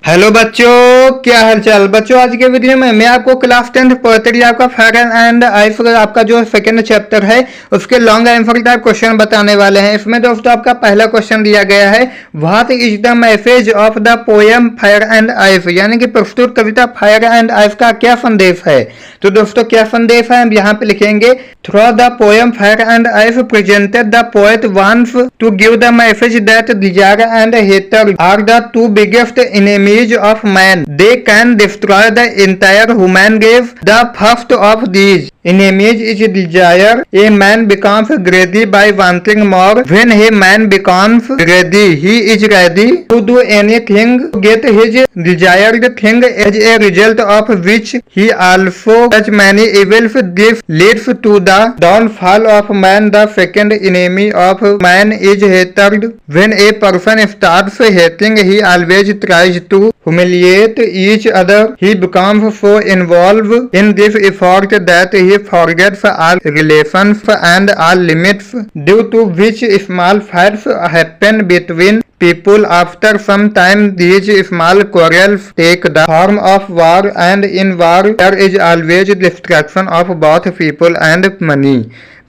Hello बच्चों, क्या हालचाल। बच्चों आज के वीडियो में मैं आपको क्लास 10th पोएट्री आपका फेयर एंड आइफ आपका जो सेकंड चैप्टर है उसके लॉन्ग आंसर टाइप क्वेश्चन बताने वाले हैं। इसमें दोस्तों आपका पहला क्वेश्चन दिया गया है, what is the message of the poem fire and ice, यानी कि प्रस्तुत कविता फायर एंड आइफ का क्या संदेश है। तो दोस्तों क्या संदेश है हम यहाँ पे लिखेंगे, through the poem fire and ice presented the poet wants to give the message that desire and hatred are the two biggest enemies of man. They can destroy the entire human race. The first of these enemies is desire. A man becomes greedy by wanting more. When a man becomes greedy, he is ready to do anything to get his desired thing, as a result of which he also does many evils. This leads to the downfall of man. The second enemy of man is hatred. When a person starts hating, he always tries to humiliate each other. He becomes so involved in this effort that he forgets all relations and all limits, due to which small fights happen between people. After some time, these small quarrels take the form of war, and in war there is always destruction of both people and money.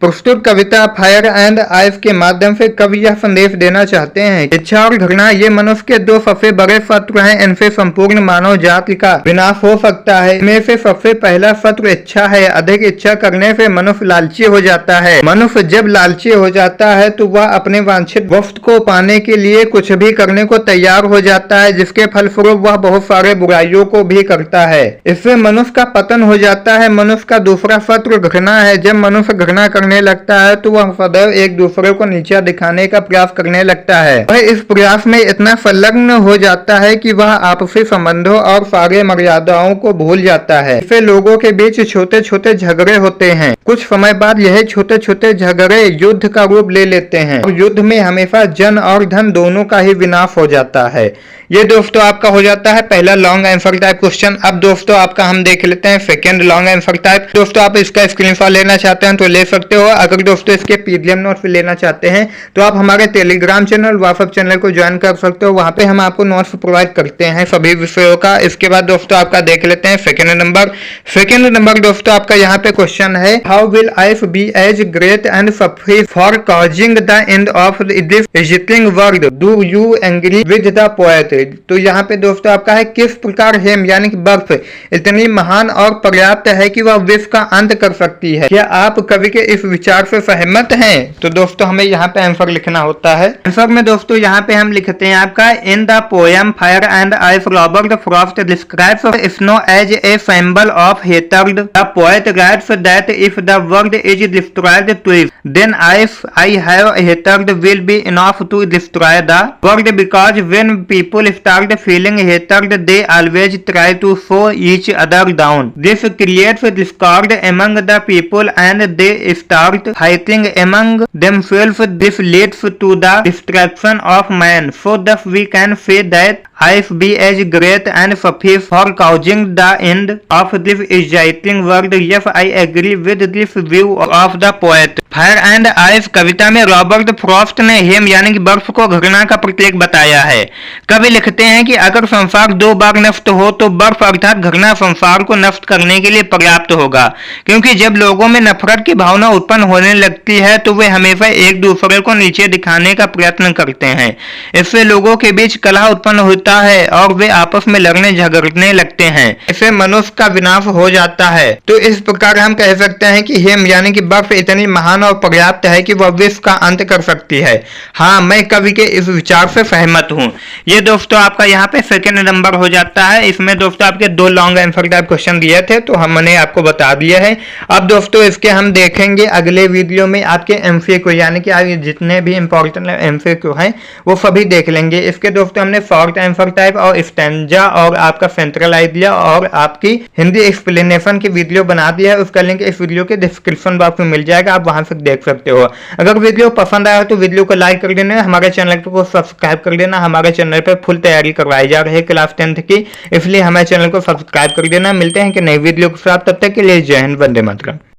प्रस्तुत कविता fire and आइफ के माध्यम से कवि यह संदेश देना चाहते हैं, इच्छा और घृणा ये मनुष्य के दो सबसे बड़े शत्रु हैं। इनसे संपूर्ण मानव जाति का विनाश हो सकता है। इनमें से सबसे पहला शत्रु इच्छा है। अधिक इच्छा करने से मनुष्य लालची हो जाता है। मनुष्य जब लालची हो जाता है तो वह अपने वांछित वस्तु को पाने के लिए कुछ भी करने को तैयार हो जाता है, जिसके फलस्वरूप वह बहुत सारे बुराइयों को भी करता है। इससे मनुष्य का पतन हो जाता है। मनुष्य का दूसरा शत्रु घृणा है। जब मनुष्य घृणा करने लगता है तो वह सदैव एक दूसरे को नीचा दिखाने का प्रयास करने लगता है। वह इस प्रयास में इतना संलग्न हो जाता है कि वह आपसी संबंधों और सारे मर्यादाओं को भूल जाता है। इससे लोगों के बीच छोटे छोटे झगड़े होते हैं। कुछ समय बाद यह छोटे छोटे झगड़े युद्ध का रूप ले लेते हैं और युद्ध में हमेशा जन और धन दोनों का ही विनाश हो जाता है। ये दोस्तों आपका हो जाता है पहला लॉन्ग आंसर टाइप क्वेश्चन। अब दोस्तों आपका हम देख लेते हैं सेकंड लॉन्ग आंसर टाइप। दोस्तों आप इसका स्क्रीनशॉट लेना चाहते हैं तो ले सकते हो। अगर दोस्तों इसके पीडीएफ नोट्स भी लेना चाहते हैं तो आप हमारे टेलीग्राम चैनल व्हाट्सएप चैनल को ज्वाइन कर सकते हो। वहां पे हम आपको नोट्स प्रोवाइड करते हैं सभी विषयों का। इसके बाद दोस्तों आपका देख लेते हैं सेकंड नंबर दोस्तों आपका यहाँ पे क्वेश्चन है, how will ice be as great and sufficient for causing the end of this existing world, do you agree with the poet. तो यहाँ पे दोस्तों आपका है, किस प्रकार हेम यानी कि बर्फ इतनी महान और पर्याप्त है कि वह विश्व का अंत कर सकती है। क्या आप कवि के इस विचार से सहमत हैं? तो दोस्तों हमें यहाँ पे आंसर लिखना होता है। आंसर में दोस्तों यहाँ पे हम लिखते हैं आपका, in the poem fire and ice Robert Frost describes snow as a symbol of hatred. The poet writes that if the world is destroyed twice, then I have hatred will be enough to destroy the world, because when people start feeling hatred, they always try to show each other down. This creates discord among the people and they start fighting among themselves. This leads to the destruction of man. So thus we can say that Ife be as great and sufficient for causing the end of this exciting world. Yes, I agree with this view of the poet. Fire and ice कविता में Robert Frost ने हेम यानी कि बर्फ को घृणा का प्रतीक बताया है। कवि लिखते हैं कि अगर संसार दो बार नष्ट हो तो बर्फ अर्थात घृणा संसार को नष्ट करने के लिए पर्याप्त होगा, क्योंकि जब लोगों में नफरत की भावना उत्पन्न होने लगती है तो वे हमेशा एक दूसरे को नीचे दिखाने का प्रयत्न करते हैं। इससे लोगों के बीच कलह उत्पन्न होता है और वे आपस में लड़ने झगड़ने लगते हैं। इससे मनुष्य का विनाश हो जाता है। तो इस प्रकार हम कह सकते हैं कि हेम यानी कि बर्फ इतनी महान और पर्याप्त है कि वह विश्व का अंत कर सकती है। हाँ, मैं कवि के इस विचार से सहमत हूँ। ये दोस्तों आपका यहाँ पे सेकंड नंबर हो जाता है। इसमें दोस्तों आपके दो लॉन्ग आंसर टाइप क्वेश्चन दिए थे तो हमने आपको बता दिया है। अब दोस्तों इसके हम देखेंगे अगले वीडियो में आपके एमसीक्यू यानी कि आप जितने भी इंपॉर्टेंट एमसीक्यू हैं वो सभी देख लेंगे। इसके दोस्तों हमने शॉर्ट आंसर टाइप और स्टैंजा और आपका सेंट्रल आइडिया और आपकी हिंदी एक्सप्लेनेशन की वीडियो बना दिया है। उसका लिंक इस वीडियो के डिस्क्रिप्शन बॉक्स में मिल जाएगा, आप वहां से देख सकते हो। अगर वीडियो पसंद आया तो वीडियो को लाइक कर देना, हमारे चैनल को सब्सक्राइब कर देना। हमारे चैनल पर फुल तैयारी करवाई जा रही है क्लास 10th की, इसलिए हमारे चैनल को सब्सक्राइब कर देना। मिलते हैं कि नई वीडियो के साथ, तब तक के लिए जय हिंद, वंदे मातरम।